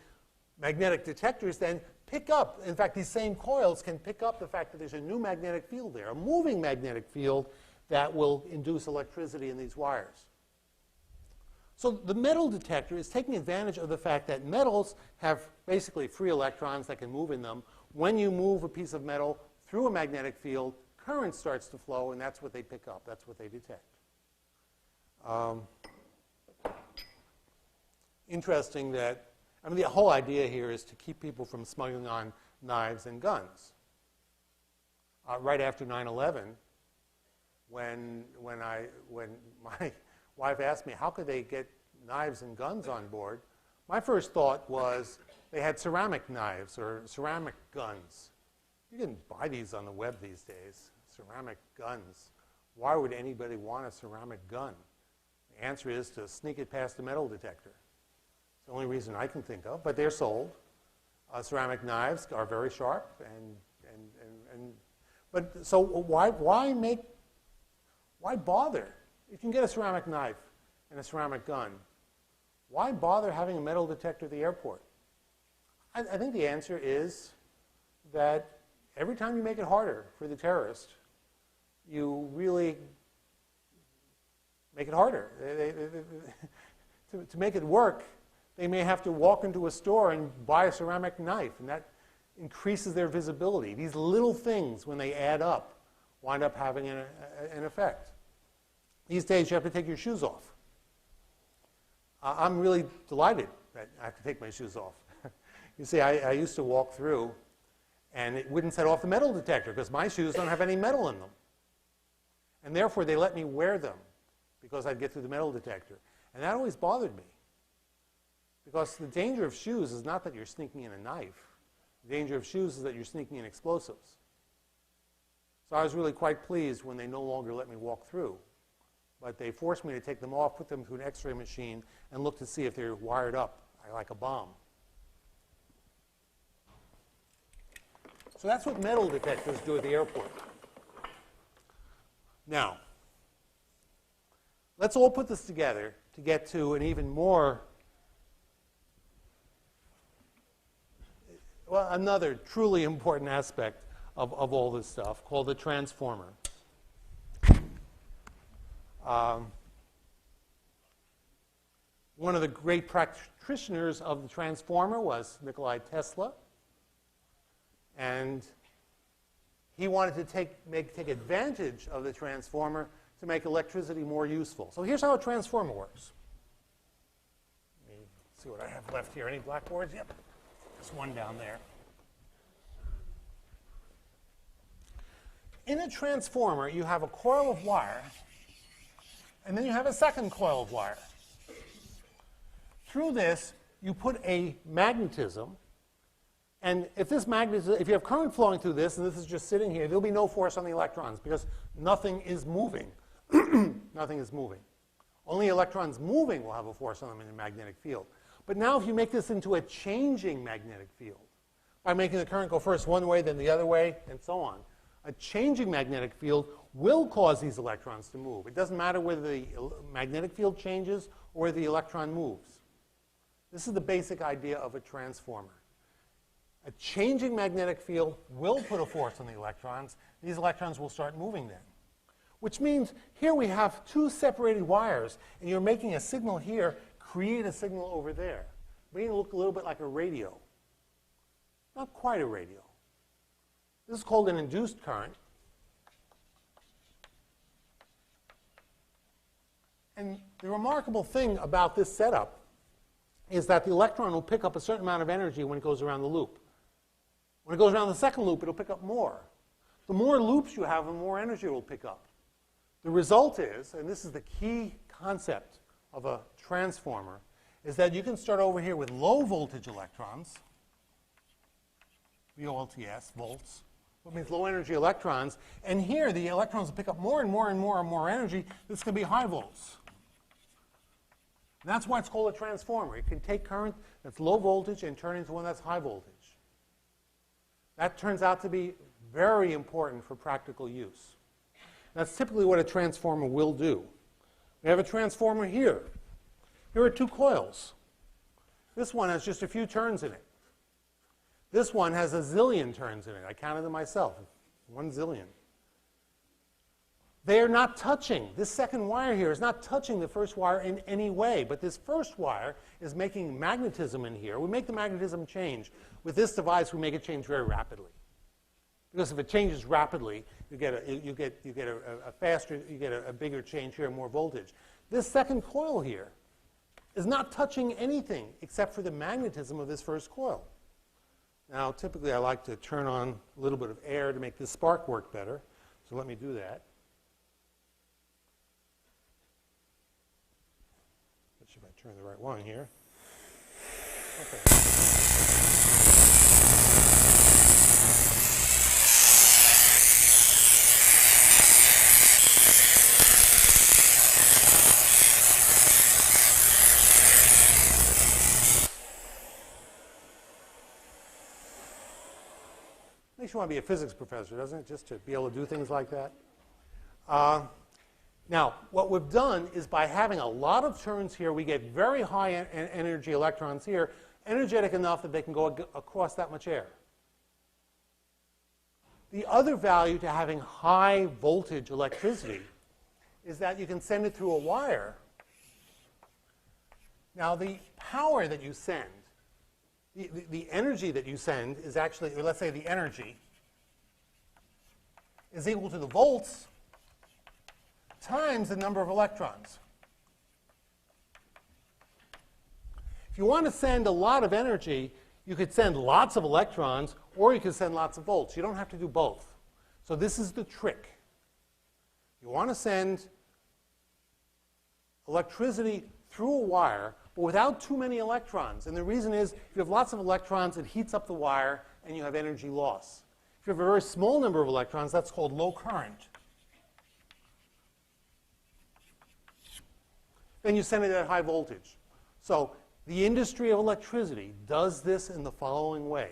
magnetic detectors then pick up, in fact, these same coils can pick up the fact that there's a new magnetic field there, a moving magnetic field that will induce electricity in these wires. So the metal detector is taking advantage of the fact that metals have basically free electrons that can move in them. When you move a piece of metal through a magnetic field, current starts to flow, and that's what they pick up. That's what they detect. Interesting that, the whole idea here is to keep people from smuggling on knives and guns. Right after 9/11, when my wife asked me how could they get knives and guns on board, my first thought was they had ceramic knives or ceramic guns. You can buy these on the web these days, ceramic guns. Why would anybody want a ceramic gun? The answer is to sneak it past a metal detector. It's the only reason I can think of, but they're sold. Ceramic knives are very sharp, but so why bother? If you can get a ceramic knife and a ceramic gun, why bother having a metal detector at the airport? I think the answer is that every time you make it harder for the terrorist, you really make it harder. To make it work, they may have to walk into a store and buy a ceramic knife, and that increases their visibility. These little things, when they add up, wind up having an effect. These days, you have to take your shoes off. I'm really delighted that I have to take my shoes off. You see, I used to walk through, and it wouldn't set off the metal detector because my shoes don't have any metal in them. And therefore, they let me wear them because I'd get through the metal detector. And that always bothered me. Because the danger of shoes is not that you're sneaking in a knife. The danger of shoes is that you're sneaking in explosives. So I was really quite pleased when they no longer let me walk through. But they forced me to take them off, put them through an X-ray machine, and look to see if they're wired up like a bomb. So that's what metal detectors do at the airport. Now, let's all put this together to get to an even more, well, another truly important aspect of all this stuff called the transformer. One of the great practitioners of the transformer was Nikola Tesla. And he wanted to take advantage of the transformer to make electricity more useful. So here's how a transformer works. Let me see what I have left here. Any blackboards? Yep. There's one down there. In a transformer, you have a coil of wire, and then you have a second coil of wire. Through this, you put a magnetism. And if you have current flowing through this, and this is just sitting here, there'll be no force on the electrons because nothing is moving. Nothing is moving. Only electrons moving will have a force on them in a magnetic field. But now if you make this into a changing magnetic field, by making the current go first one way, then the other way, and so on, a changing magnetic field will cause these electrons to move. It doesn't matter whether the magnetic field changes or whether the electron moves. This is the basic idea of a transformer. A changing magnetic field will put a force on the electrons. These electrons will start moving then. Which means here we have two separated wires, and you're making a signal here, create a signal over there. Making it look a little bit like a radio. Not quite a radio. This is called an induced current. And the remarkable thing about this setup is that the electron will pick up a certain amount of energy when it goes around the loop. When it goes around the second loop, it'll pick up more. The more loops you have, the more energy it will pick up. The result is, and this is the key concept of a transformer, is that you can start over here with low voltage electrons, VOLTS, volts, which means low energy electrons, and here the electrons will pick up more and more and more and more energy. This can be high volts. And that's why it's called a transformer. It can take current that's low voltage and turn it into one that's high voltage. That turns out to be very important for practical use. That's typically what a transformer will do. We have a transformer here. Here are two coils. This one has just a few turns in it. This one has a zillion turns in it. I counted them myself. 1 zillion. They are not touching. This second wire here is not touching the first wire in any way. But this first wire is making magnetism in here. We make the magnetism change. With this device, we make it change very rapidly. Because if it changes rapidly, you get a bigger change here, more voltage. This second coil here is not touching anything except for the magnetism of this first coil. Now, typically, I like to turn on a little bit of air to make this spark work better. So let me do that. Let's see if I turn the right one here. Okay. Makes you want to be a physics professor, doesn't it? Just to be able to do things like that. Now, what we've done is by having a lot of turns here, we get very high energy electrons here, energetic enough that they can go across that much air. The other value to having high voltage electricity is that you can send it through a wire. Now, the power that you send, the energy that you send is actually, or let's say the energy, is equal to the volts times the number of electrons. If you want to send a lot of energy, you could send lots of electrons, or you could send lots of volts. You don't have to do both. So this is the trick. You want to send electricity through a wire, but without too many electrons. And the reason is, if you have lots of electrons, it heats up the wire, and you have energy loss. If you have a very small number of electrons, that's called low current. Then you send it at high voltage. So the industry of electricity does this in the following way.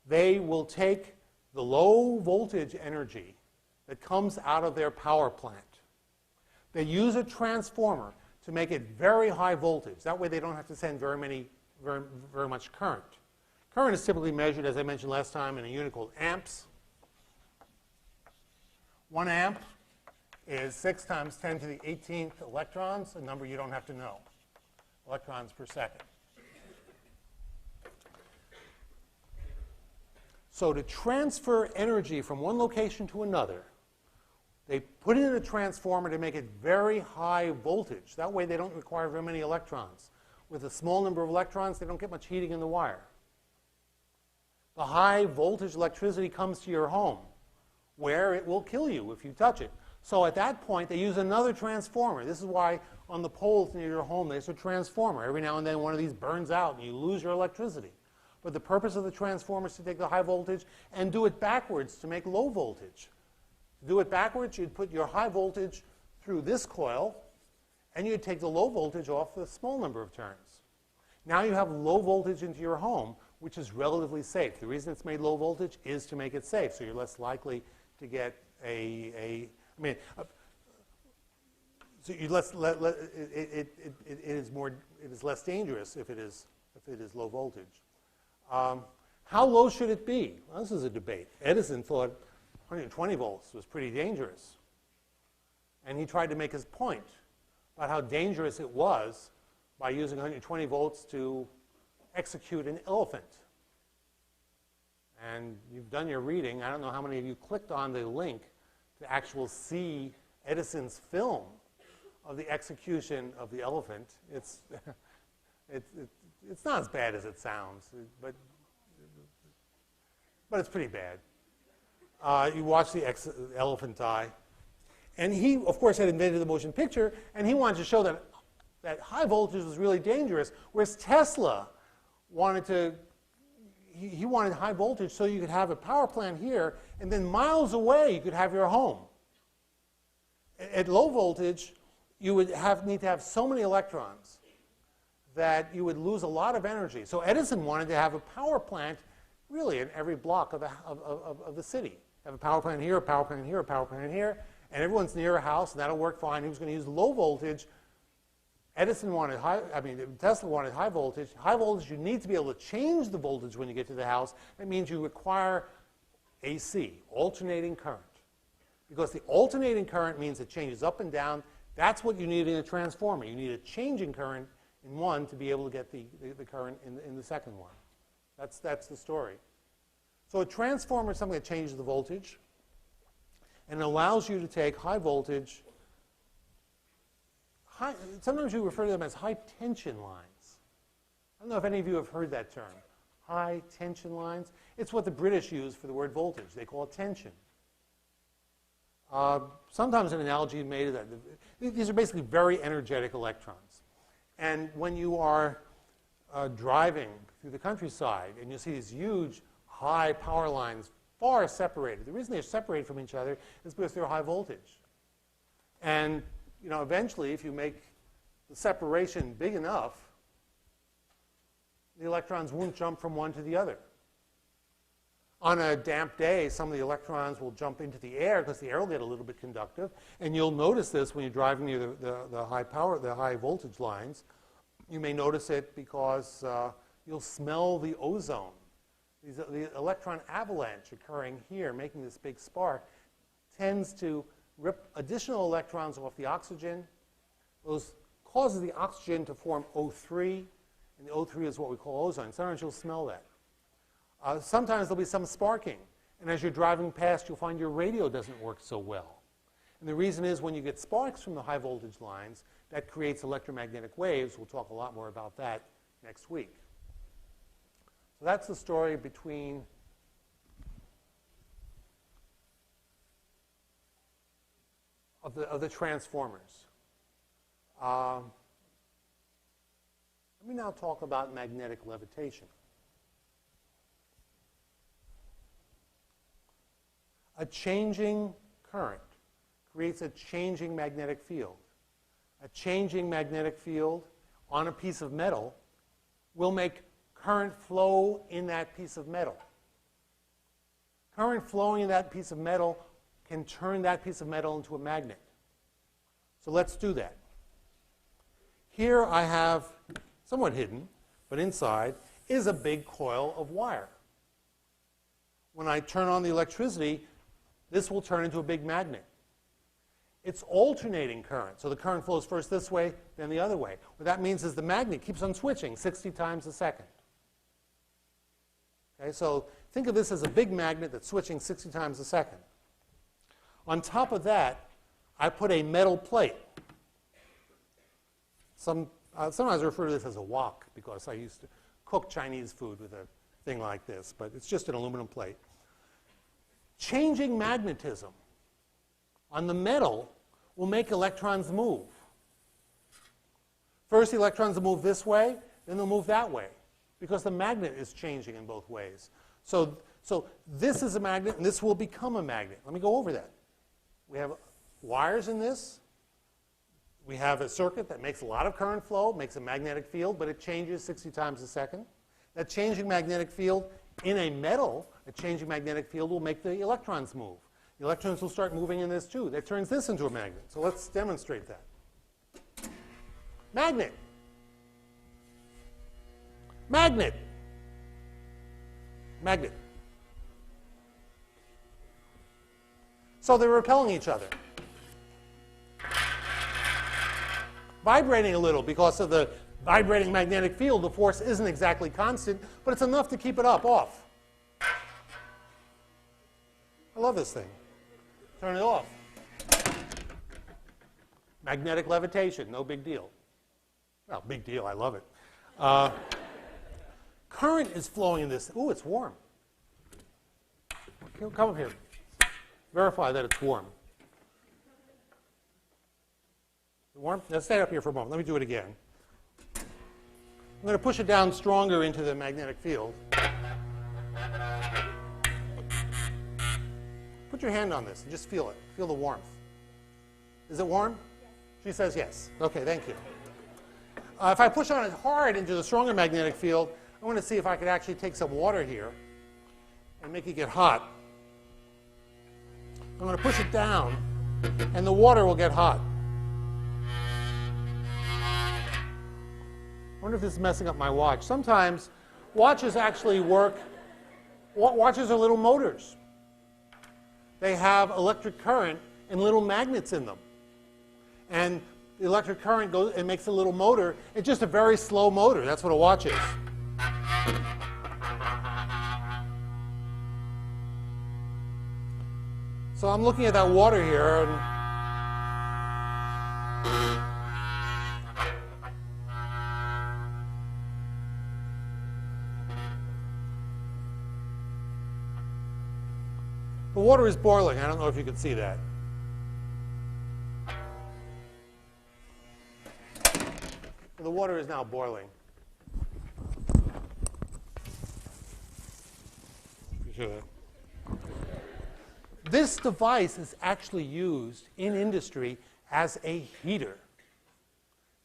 They will take the low voltage energy that comes out of their power plant. They use a transformer to make it very high voltage. That way they don't have to send very much current. Current is typically measured, as I mentioned last time, in a unit called amps. 1 amp is 6 times 10 to the 18th electrons, a number you don't have to know. Electrons per second. So to transfer energy from one location to another, they put it in a transformer to make it very high voltage. That way they don't require very many electrons. With a small number of electrons, they don't get much heating in the wire. The high voltage electricity comes to your home, where it will kill you if you touch it. So at that point, they use another transformer. This is why on the poles near your home, there's a transformer. Every now and then, one of these burns out, and you lose your electricity. But the purpose of the transformer is to take the high voltage and do it backwards to make low voltage. To do it backwards, you'd put your high voltage through this coil, and you'd take the low voltage off the small number of turns. Now you have low voltage into your home, which is relatively safe. The reason it's made low voltage is to make it safe, so you're less likely to get it is less dangerous if it is low voltage. How low should it be? Well, this is a debate. Edison thought 120 volts was pretty dangerous, and he tried to make his point about how dangerous it was by using 120 volts to execute an elephant. And you've done your reading. I don't know how many of you clicked on the link to actually see Edison's film of the execution of the elephant. It's not as bad as it sounds, but it's pretty bad. You watch the elephant die. And he, of course, had invented the motion picture, and he wanted to show that high voltage was really dangerous, whereas Tesla wanted he wanted high voltage so you could have a power plant here, and then miles away you could have your home. At low voltage, you would need to have so many electrons that you would lose a lot of energy. So Edison wanted to have a power plant really in every block of the city. Have a power plant here, a power plant here, a power plant here, and everyone's near a house, and that'll work fine. He was going to use low voltage. Tesla wanted high voltage. High voltage, you need to be able to change the voltage when you get to the house. That means you require AC, alternating current. Because the alternating current means it changes up and down. That's what you need in a transformer. You need a changing current in one to be able to get the current in the second one. That's the story. So a transformer is something that changes the voltage and allows you to take high voltage. Sometimes you refer to them as high tension lines. I don't know if any of you have heard that term. High tension lines. It's what the British use for the word voltage. They call it tension. Sometimes an analogy is made of that. These are basically very energetic electrons. And when you are driving through the countryside and you see these huge high power lines far separated, the reason they're separated from each other is because they're high voltage. And eventually, if you make the separation big enough, the electrons won't jump from one to the other. On a damp day, some of the electrons will jump into the air because the air will get a little bit conductive. And you'll notice this when you're driving near the high voltage lines. You may notice it because you'll smell the ozone. The electron avalanche occurring here, making this big spark, tends to rip additional electrons off the oxygen. Those causes the oxygen to form O3, and the O3 is what we call ozone. Sometimes you'll smell that. Sometimes there'll be some sparking, and as you're driving past, you'll find your radio doesn't work so well. And the reason is when you get sparks from the high voltage lines, that creates electromagnetic waves. We'll talk a lot more about that next week. So that's the story between of the transformers. Let me now talk about magnetic levitation. A changing current creates a changing magnetic field. A changing magnetic field on a piece of metal will make current flow in that piece of metal. Current flowing in that piece of metal can turn that piece of metal into a magnet. So let's do that. Here I have, somewhat hidden, but inside, is a big coil of wire. When I turn on the electricity, this will turn into a big magnet. It's alternating current. So the current flows first this way, then the other way. What that means is the magnet keeps on switching 60 times a second. Okay, so think of this as a big magnet that's switching 60 times a second. On top of that, I put a metal plate. Sometimes I refer to this as a wok because I used to cook Chinese food with a thing like this, but it's just an aluminum plate. Changing magnetism on the metal will make electrons move. First, the electrons will move this way, then they'll move that way, because the magnet is changing in both ways. So this is a magnet, and this will become a magnet. Let me go over that. We have wires in this. We have a circuit that makes a lot of current flow, makes a magnetic field, but it changes 60 times a second. That changing magnetic field in a metal, a changing magnetic field will make the electrons move. The electrons will start moving in this too. That turns this into a magnet. So let's demonstrate that. Magnet. Magnet. Magnet. So they're repelling each other. Vibrating a little because of the vibrating magnetic field. The force isn't exactly constant, but it's enough to keep it off. I love this thing. Turn it off. Magnetic levitation, no big deal. Well, big deal, I love it. Current is flowing in this. Ooh, it's warm. Come up here. Verify that it's warm. Warm? Now stay up here for a moment. Let me do it again. I'm going to push it down stronger into the magnetic field. Put your hand on this and just feel it. Feel the warmth. Is it warm? Yes. She says yes. Okay, thank you. If I push on it hard into the stronger magnetic field, I want to see if I could actually take some water here and make it get hot. I'm going to push it down, and the water will get hot. I wonder if this is messing up my watch. Sometimes watches actually work. Watches are little motors. They have electric current and little magnets in them. And the electric current goes and makes a little motor. It's just a very slow motor. That's what a watch is. So I'm looking at that water here, and the water is boiling. I don't know if you can see that. The water is now boiling. This device is actually used in industry as a heater.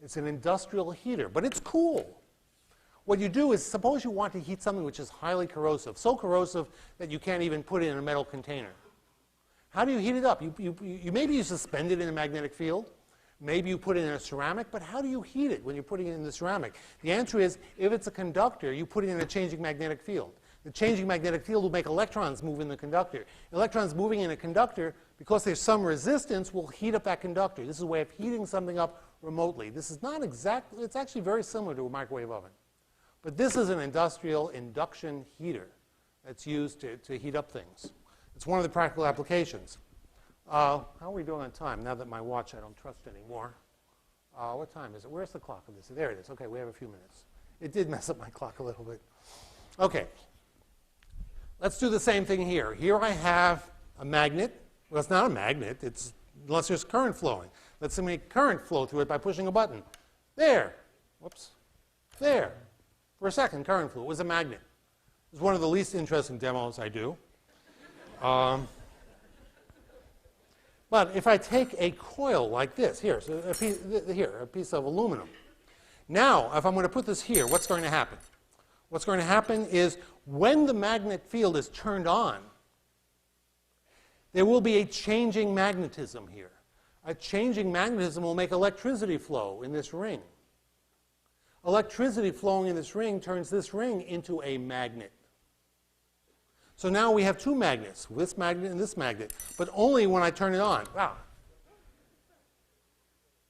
It's an industrial heater, but it's cool. what you do is, suppose you want to heat something which is highly corrosive, so corrosive that you can't even put it in a metal container. How do you heat it up? Maybe you suspend it in a magnetic field. Maybe you put it in a ceramic, but how do you heat it when you're putting it in the ceramic? The answer is, if it's a conductor, you put it in a changing magnetic field. The changing magnetic field will make electrons move in the conductor. Electrons moving in a conductor, because there's some resistance, will heat up that conductor. This is a way of heating something up remotely. This is not exactly, it's actually very similar to a microwave oven. But this is an industrial induction heater that's used to heat up things. It's one of the practical applications. How are we doing on time now that my watch I don't trust anymore? What time is it? Where's the clock of this? There it is. Okay, we have a few minutes. It did mess up my clock a little bit. Okay. Let's do the same thing here. Here I have a magnet. Well, it's not a magnet. It's, unless there's current flowing. Let's make current flow through it by pushing a button. There. Whoops. There. For a second, current flew. It was a magnet. It's one of the least interesting demos I do. But if I take a coil like this, here, so a piece of aluminum. Now, if I'm going to put this here, what's going to happen? What's going to happen is when the magnet field is turned on, there will be a changing magnetism here. A changing magnetism will make electricity flow in this ring. Electricity flowing in this ring turns this ring into a magnet. So now we have two magnets, this magnet and this magnet, but only when I turn it on. Wow.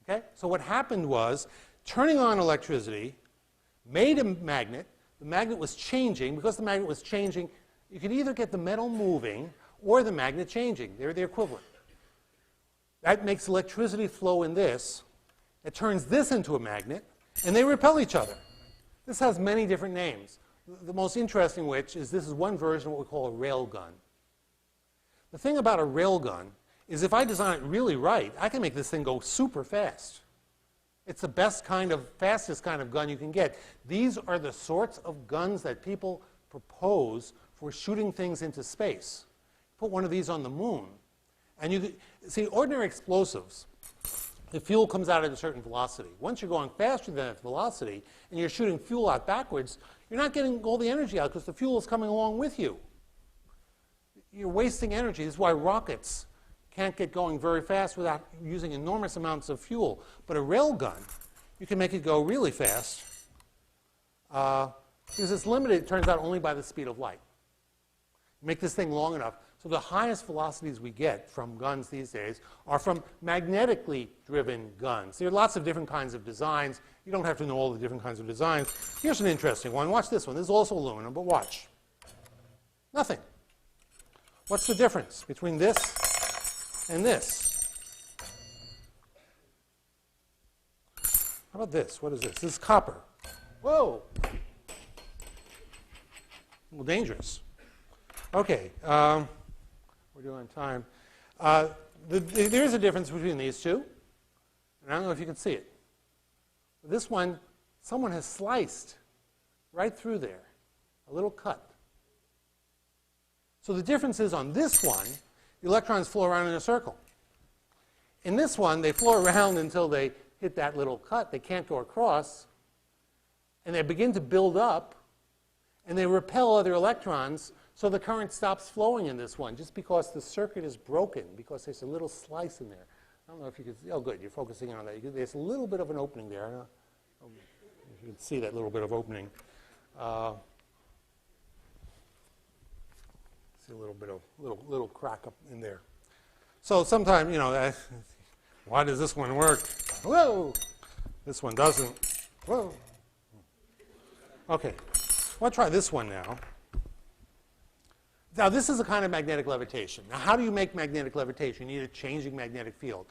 Okay? So what happened was, turning on electricity made a magnet. The magnet was changing. Because the magnet was changing, you could either get the metal moving or the magnet changing. They're the equivalent. That makes electricity flow in this. It turns this into a magnet, and they repel each other. This has many different names. The most interesting which is this is one version of what we call a rail gun. The thing about a rail gun is if I design it really right, I can make this thing go super fast. It's the best kind of, fastest kind of gun you can get. These are the sorts of guns that people propose for shooting things into space. Put one of these on the moon, and you see ordinary explosives. The fuel comes out at a certain velocity. Once you're going faster than that velocity and you're shooting fuel out backwards, you're not getting all the energy out because the fuel is coming along with you. You're wasting energy. This is why rockets can't get going very fast without using enormous amounts of fuel. But a rail gun, you can make it go really fast because it's limited, it turns out, only by the speed of light. Make this thing long enough. So the highest velocities we get from guns these days are from magnetically driven guns. There are lots of different kinds of designs. You don't have to know all the different kinds of designs. Here's an interesting one. Watch this one. This is also aluminum, but watch. Nothing. What's the difference between this and this? How about this? What is this? This is copper. Whoa! A little dangerous. Okay. We're doing time. There's a difference between these two. And I don't know if you can see it. This one, someone has sliced right through there, a little cut. So the difference is on this one, the electrons flow around in a circle. In this one, they flow around until they hit that little cut. They can't go across. And they begin to build up, and they repel other electrons. So the current stops flowing in this one just because the circuit is broken, because there's a little slice in there. I don't know if you can see. Oh, good. You're focusing on that. There's a little bit of an opening there. I don't know if you can see that little bit of opening. See a little bit of little crack up in there. So sometimes, you know, why does this one work? Whoa! This one doesn't. Whoa! Okay. I'll try this one now. Now, this is a kind of magnetic levitation. Now, how do you make magnetic levitation? You need a changing magnetic field.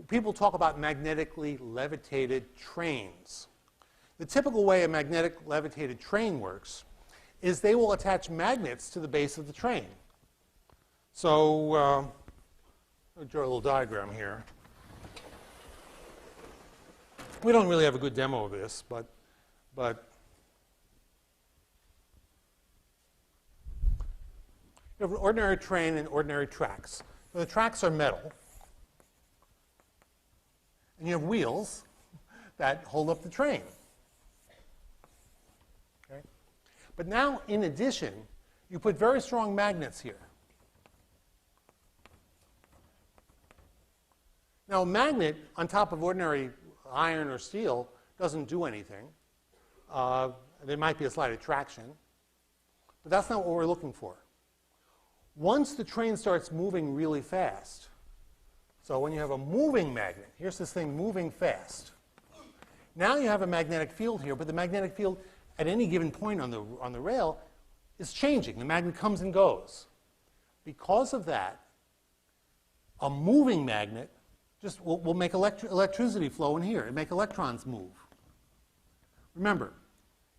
People talk about magnetically levitated trains. The typical way a magnetic levitated train works is they will attach magnets to the base of the train. So, I'll draw a little diagram here. We don't really have a good demo of this, but you have an ordinary train and ordinary tracks. The tracks are metal. And you have wheels that hold up the train. But now, in addition, you put very strong magnets here. Now, a magnet on top of ordinary iron or steel doesn't do anything. There might be a slight attraction, but that's not what we're looking for. Once the train starts moving really fast, so when you have a moving magnet, here's this thing moving fast. Now you have a magnetic field here, but the magnetic field at any given point on the rail is changing. The magnet comes and goes. Because of that, a moving magnet just will make electricity flow in here and make electrons move. Remember,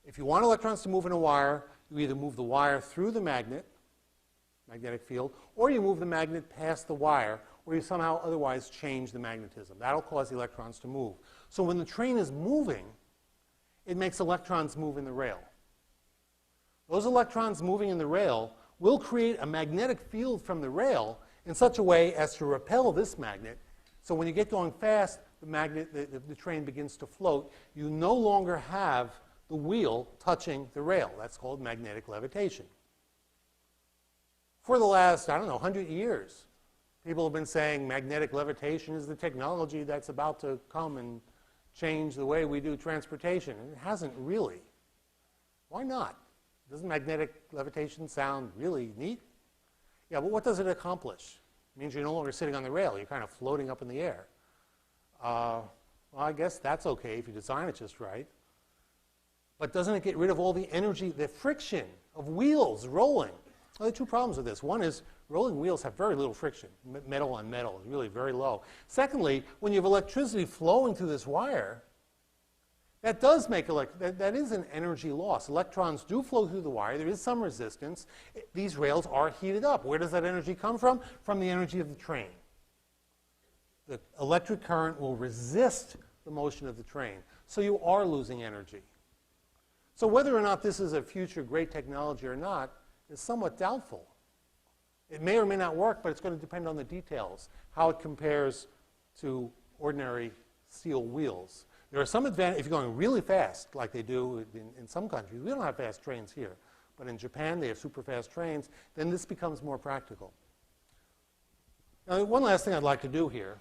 if you want electrons to move in a wire, you either move the wire through the magnetic field, or you move the magnet past the wire, or you somehow otherwise change the magnetism. That'll cause the electrons to move. So when the train is moving, it makes electrons move in the rail. Those electrons moving in the rail will create a magnetic field from the rail in such a way as to repel this magnet. So when you get going fast, the train begins to float. You no longer have the wheel touching the rail. That's called magnetic levitation. For the last, 100 years, people have been saying magnetic levitation is the technology that's about to come and change the way we do transportation. And it hasn't really. Why not? Doesn't magnetic levitation sound really neat? Yeah, but what does it accomplish? It means you're no longer sitting on the rail. You're kind of floating up in the air. Well, I guess that's okay if you design it just right. But doesn't it get rid of all the energy, the friction of wheels rolling? Well, there are two problems with this. One is rolling wheels have very little friction. Metal on metal is really very low. Secondly, when you have electricity flowing through this wire, that does make that is an energy loss. Electrons do flow through the wire. There is some resistance. These rails are heated up. Where does that energy come from? From the energy of the train. The electric current will resist the motion of the train. So you are losing energy. So whether or not this is a future great technology or not is somewhat doubtful. It may or may not work, but it's going to depend on the details, how it compares to ordinary steel wheels. There are some advantages. If you're going really fast, like they do in some countries, we don't have fast trains here, but in Japan they have super fast trains, then this becomes more practical. Now, one last thing I'd like to do here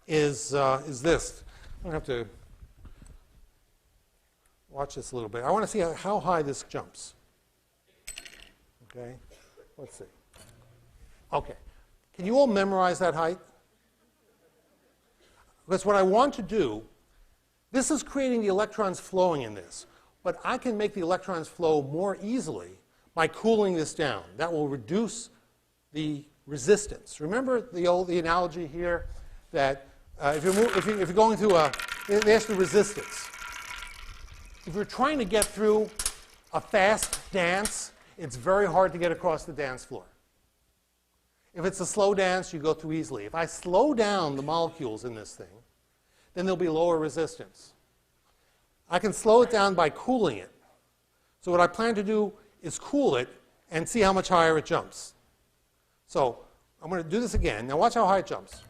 is this. I'm going to have to watch this a little bit. I want to see how high this jumps. Okay, let's see. Okay, can you all memorize that height? Because what I want to do, this is creating the electrons flowing in this, but I can make the electrons flow more easily by cooling this down. That will reduce the resistance. Remember the analogy here that if you're going through there's the resistance. If you're trying to get through a fast dance, it's very hard to get across the dance floor. If it's a slow dance, you go through easily. If I slow down the molecules in this thing, then there'll be lower resistance. I can slow it down by cooling it. So what I plan to do is cool it and see how much higher it jumps. So I'm going to do this again. Now watch how high it jumps.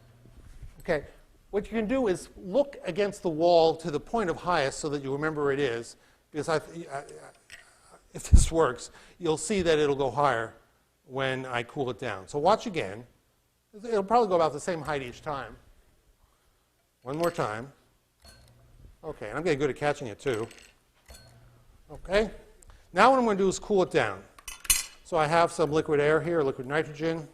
Okay. What you can do is look against the wall to the point of highest so that you remember where it is. Because if this works, you'll see that it'll go higher when I cool it down. So watch again. It'll probably go about the same height each time. One more time. Okay, and I'm getting good at catching it too. Okay. Now what I'm going to do is cool it down. So I have some liquid air here, liquid nitrogen.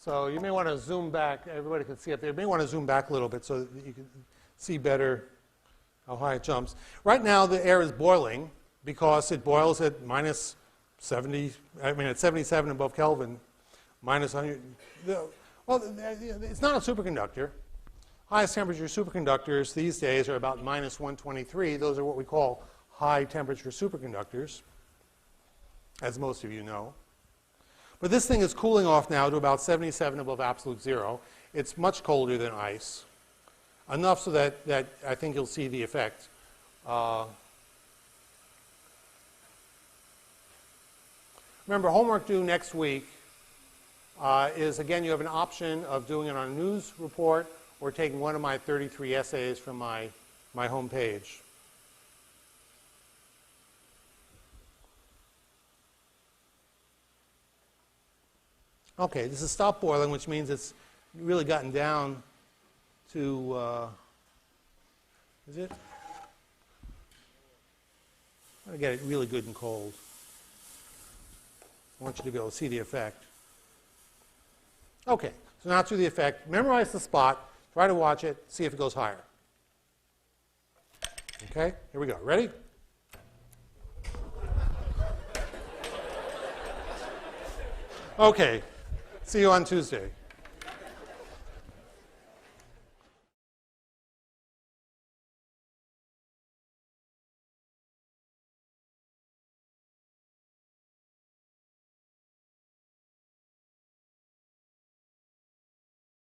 So you may want to zoom back. Everybody can see up there. You may want to zoom back a little bit so that you can see better how high it jumps. Right now the air is boiling because it boils at minus 70, at 77 above Kelvin, minus 100. Well, it's not a superconductor. Highest temperature superconductors these days are about minus 123. Those are what we call high temperature superconductors, as most of you know. But this thing is cooling off now to about 77 above absolute zero. It's much colder than ice, enough so that I think you'll see the effect. Remember, homework due next week is, again, you have an option of doing it on a news report or taking one of my 33 essays from my home page. Okay, this is stop boiling, which means it's really gotten down to, is it? I'm going to get it really good and cold. I want you to be able to see the effect. Okay, so now through the effect, memorize the spot, try to watch it, see if it goes higher. Okay, here we go. Ready? Okay, see you on Tuesday.